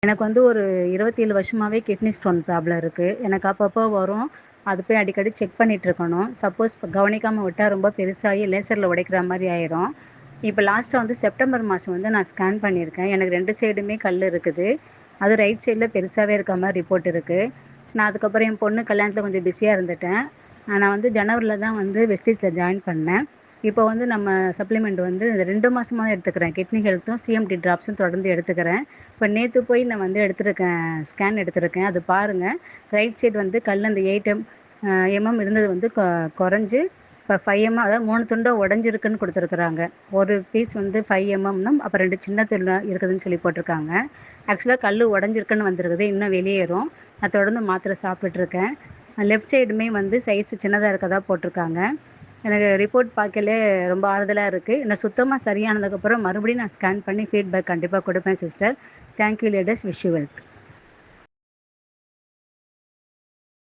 எனக்கு வந்து ஒரு 27 வருஷமாவே கிட்னி ஸ்டோன் ப்ராப்ளம் இருக்கு. எனக்கு அப்பப்போ வரும். அது போய் அடிக்கடி செக் பண்ணிட்டு இருக்கணும். சப்போஸ் கவனிக்காம விட்டா ரொம்ப பெருசாகி லேசர்ல உடைக்கிற மாரி ஆயிரும். இப்ப லாஸ்ட்டா வந்து செப்டம்பர் மாசம் வந்து நான் ஸ்கேன் பண்ணியிருக்கேன். எனக்கு 2 சைடுமே கல் இருக்குது. அது ரைட் சைடுல பெருசாவே இருக்க மாரி ரிப்போர்ட் இருக்கு. நான் அதுக்கப்புறம் என் பொண்ணு கல்யாணத்துல கொஞ்சம் பிஸியா இருந்துட்டேன். நான் வந்து ஜனவரில தான் வந்து வெஸ்டீஜ்ல ஜாயின் பண்ணேன். இப்போ வந்து நம்ம சப்ளிமெண்ட் வந்து 2 மாசமா தான் எடுத்துக்கிறேன். கிட்னி ஹெல்த்தும், சிஎம்டி டிராப்ஸும் தொடர்ந்து எடுத்துக்கிறேன். இப்போ நேத்து போய் நான் வந்து எடுத்திருக்கேன். ஸ்கேன் எடுத்திருக்கேன். அது பாருங்க. ரைட் சைடு வந்து கல் அந்த 8 எம்எம் இருந்தது வந்து குறைஞ்சு இப்போ 5 அதாவது 3 துண்டா உடஞ்சிருக்குன்னு குடுத்துருக்குறாங்க. ஒரு பீஸ் வந்து 5 எம்எம்னும் அப்புறம் 2 சின்ன துண்டா இருக்குதுன்னு சொல்லி போட்டிருக்காங்க. ஆக்சுவலா கல்லு உடஞ்சிருக்குன்னு வந்திருக்குது. இன்னும் வெளியேறும். நான் தொடர்ந்து மாத்திரை சாப்பிட்டுட்ருக்கேன். லெஃப்ட் சைடுமே வந்து சைஸ் சின்னதா இருக்கதா போட்டிருக்காங்க. எனக்கு ரிப்போர்ட் பார்க்கலே ரொம்ப ஆறுதலா இருக்கு. நான் சுத்தமா சரியானதுக்கப்புறம் மறுபடியும் நான் ஸ்கேன் பண்ணி ஃபீட்பேக் கண்டிப்பா குடுப்பேன் sister. Thank you ladies. Wish you wealth.